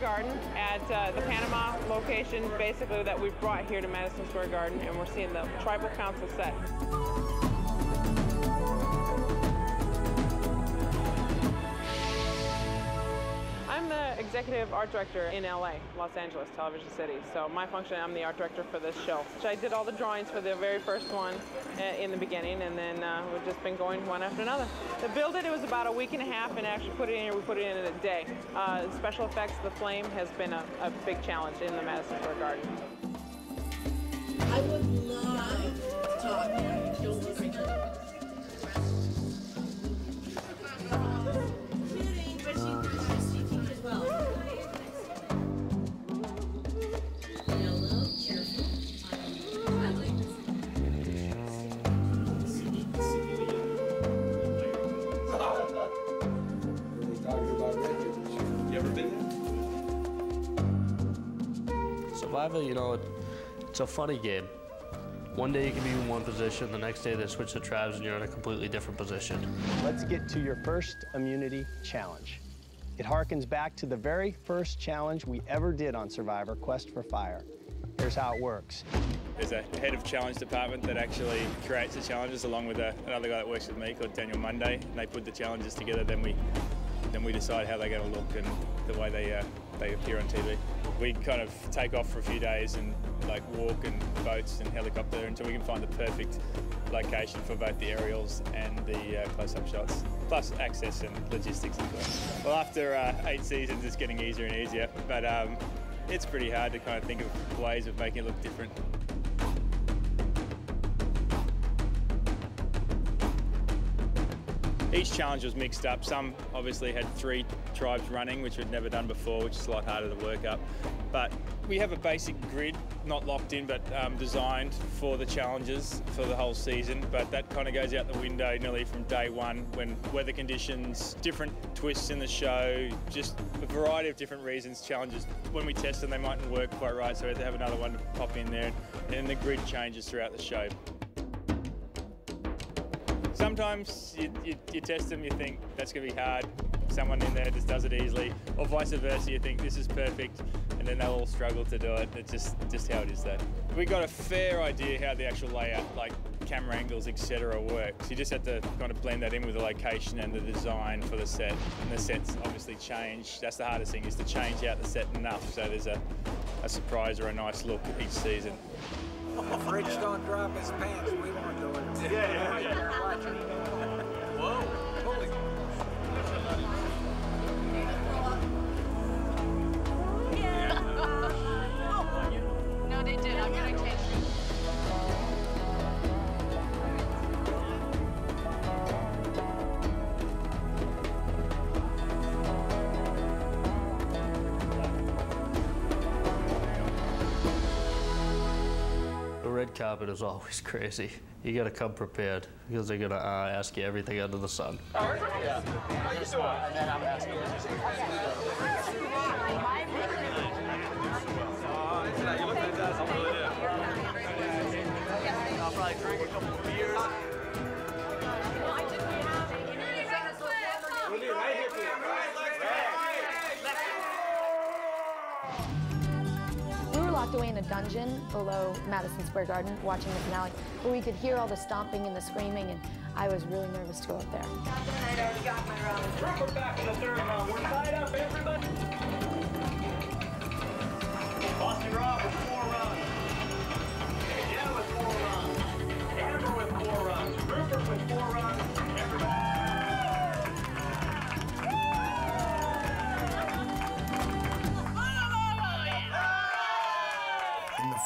Garden at the Panama location, basically, that we've brought here to Madison Square Garden, and we're seeing the Tribal Council set. I'm the executive art director in LA, Los Angeles, Television City. So my function, I'm the art director for this show. So I did all the drawings for the very first one in the beginning, and then we've just been going one after another. To build it was about a week and a half, and actually put it in here, we put it in a day. Special effects, the flame has been a big challenge in the Madison Square Garden. I would love to talk to children. Survivor, you know, it's a funny game. One day you can be in one position, the next day they switch the tribes and you're in a completely different position. Let's get to your first immunity challenge. It harkens back to the very first challenge we ever did on Survivor, Quest for Fire. Here's how it works. There's a head of challenge department that actually creates the challenges, along with another guy that works with me called Daniel Monday, and they put the challenges together, then we decide how they're going to look and the way they appear on TV. We kind of take off for a few days and like walk and boats and helicopter until we can find the perfect location for both the aerials and the close-up shots, plus access and logistics as well. Well, after 8 seasons, it's getting easier and easier, but it's pretty hard to kind of think of ways of making it look different. Each challenge was mixed up. Some obviously had 3 tribes running, which we'd never done before, which is a lot harder to work up. But we have a basic grid, not locked in, but designed for the challenges for the whole season. But that kind of goes out the window nearly from day one when weather conditions, different twists in the show, just a variety of different reasons, challenges. When we test them, they mightn't work quite right, so we have to have another one to pop in there. And then the grid changes throughout the show. Sometimes you test them, you think that's going to be hard, someone in there just does it easily, or vice versa, you think this is perfect, and then they'll all struggle to do it. It's just how it is though. We got a fair idea how the actual layout, like camera angles, etc. works. You just have to kind of blend that in with the location and the design for the set. And the sets obviously change. That's the hardest thing, is to change out the set enough so there's a surprise or a nice look each season. If Rich don't drop his pants, we won't do it. Yeah. Whoa. Holy. No, they did. I'm going to change. The red carpet is always crazy. You gotta come prepared because they're gonna ask you everything under the sun. Yeah. How you doing? And then I'm asking you look fantastic. I'll probably drink a couple of beers. We'll be right here for you. We were locked away in a dungeon below Madison Square Garden watching the finale, where we could hear all the stomping and the screaming, and I was really nervous to go up there. I already got my round. We're back in the 3rd round. We're tied up, everybody. Boston Rob with 4 runs. Yeah, with 4 runs. Amber with 4 runs. Rupert with 4 runs. Everybody.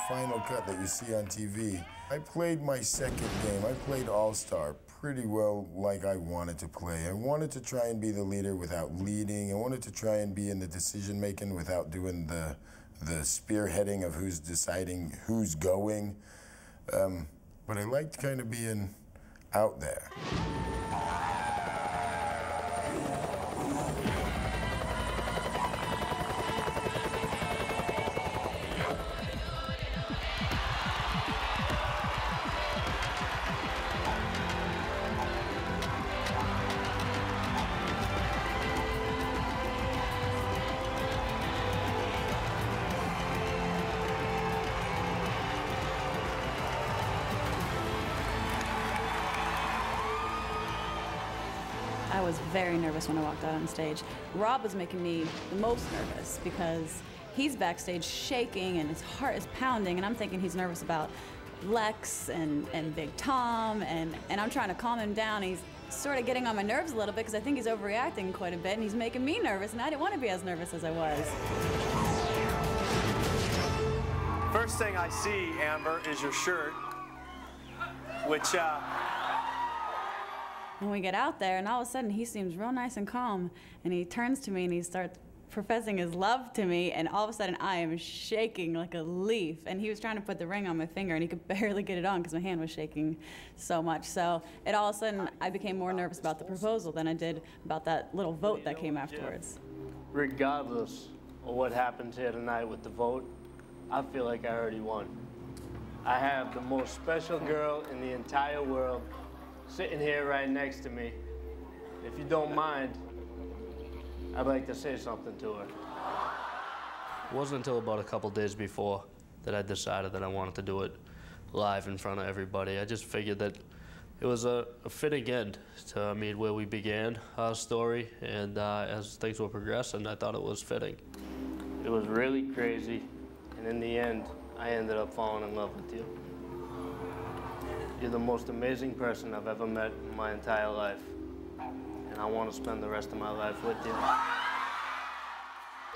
Final cut that you see on TV. I played my 2nd game. I played All-Star pretty well like I wanted to play. I wanted to try and be the leader without leading. I wanted to try and be in the decision-making without doing the spearheading of who's deciding who's going. But I liked kind of being out there. very nervous when I walked out on stage. Rob was making me the most nervous because he's backstage shaking and his heart is pounding, and I'm thinking he's nervous about Lex and Big Tom, and I'm trying to calm him down. He's sort of getting on my nerves a little bit because I think he's overreacting quite a bit, and he's making me nervous, and I didn't want to be as nervous as I was. First thing I see, Amber, is your shirt, which, When we get out there, and all of a sudden he seems real nice and calm, and he turns to me and he starts professing his love to me, and all of a sudden I am shaking like a leaf. And he was trying to put the ring on my finger, and he could barely get it on because my hand was shaking so much. So all of a sudden I became more nervous about the proposal than I did about that little vote that came afterwards. Regardless of what happens here tonight with the vote, I feel like I already won. I have the most special girl in the entire world sitting here right next to me. If you don't mind, I'd like to say something to her. It wasn't until about a couple days before that I decided that I wanted to do it live in front of everybody. I just figured that it was a fitting end to where we began our story, and as things were progressing, I thought it was fitting. It was really crazy, and in the end, I ended up falling in love with you. You're the most amazing person I've ever met in my entire life, and I want to spend the rest of my life with you.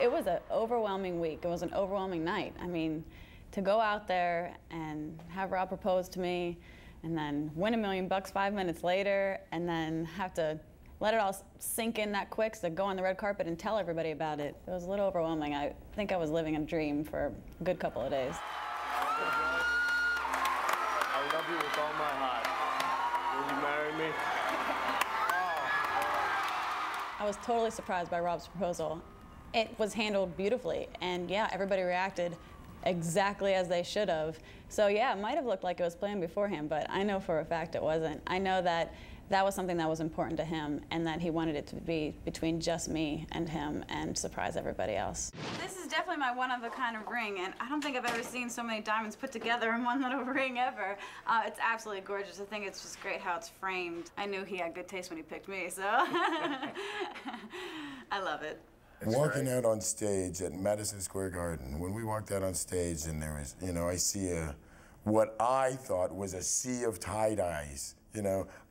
It was an overwhelming week. It was an overwhelming night. I mean, to go out there and have Rob propose to me, and then win $1 million 5 minutes later, and then have to let it all sink in that quick, so go on the red carpet and tell everybody about it. It was a little overwhelming. I think I was living a dream for a good couple of days. I love you with all my heart. Will you marry me? I was totally surprised by Rob's proposal. It was handled beautifully, and yeah, everybody reacted exactly as they should have. So yeah, it might have looked like it was planned beforehand, but I know for a fact it wasn't. I know that that was something that was important to him, and that he wanted it to be between just me and him and surprise everybody else. This is definitely my one-of-a-kind ring, and I don't think I've ever seen so many diamonds put together in one little ring ever. It's absolutely gorgeous. I think it's just great how it's framed. I knew he had good taste when he picked me, so I love it. Walking out on stage at Madison Square Garden, when we walked out on stage and there was, I see what I thought was a sea of tie-dyes,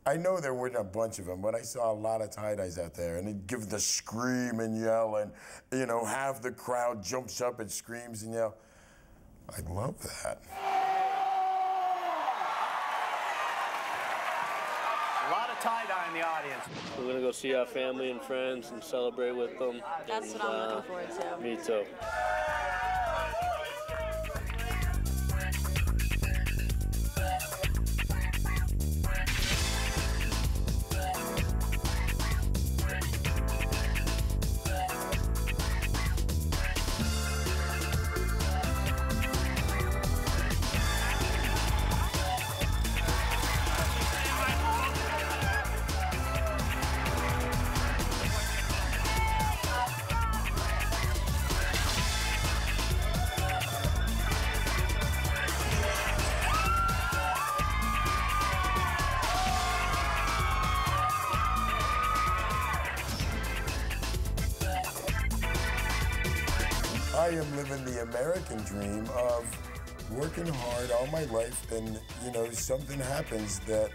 I know there weren't a bunch of them, but I saw a lot of tie-dyes out there, and they'd give the scream and yell, and, half the crowd jumps up and screams and yell. I love that. a lot of tie-dye in the audience. We're gonna go see our family and friends and celebrate with them. That's what I'm looking forward to. Me too. I am living the American dream of working hard all my life, and something happens that,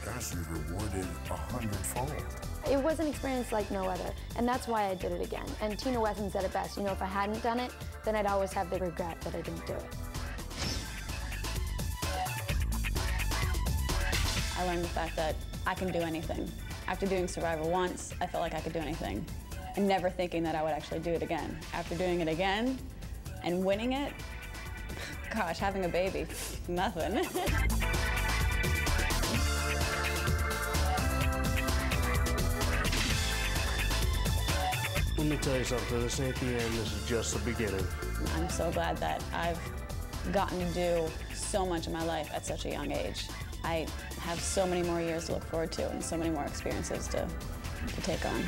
gosh, you're rewarded 100-fold. It was an experience like no other, and that's why I did it again. And Tina Wesson said it best, if I hadn't done it, then I'd always have the regret that I didn't do it. I learned the fact that I can do anything. After doing Survivor once, I felt like I could do anything, and never thinking that I would actually do it again. After doing it again and winning it, gosh, having a baby, nothing. Let me tell you something, this ain't the end, this is just the beginning. I'm so glad that I've gotten to do so much in my life at such a young age. I have so many more years to look forward to and so many more experiences to take on.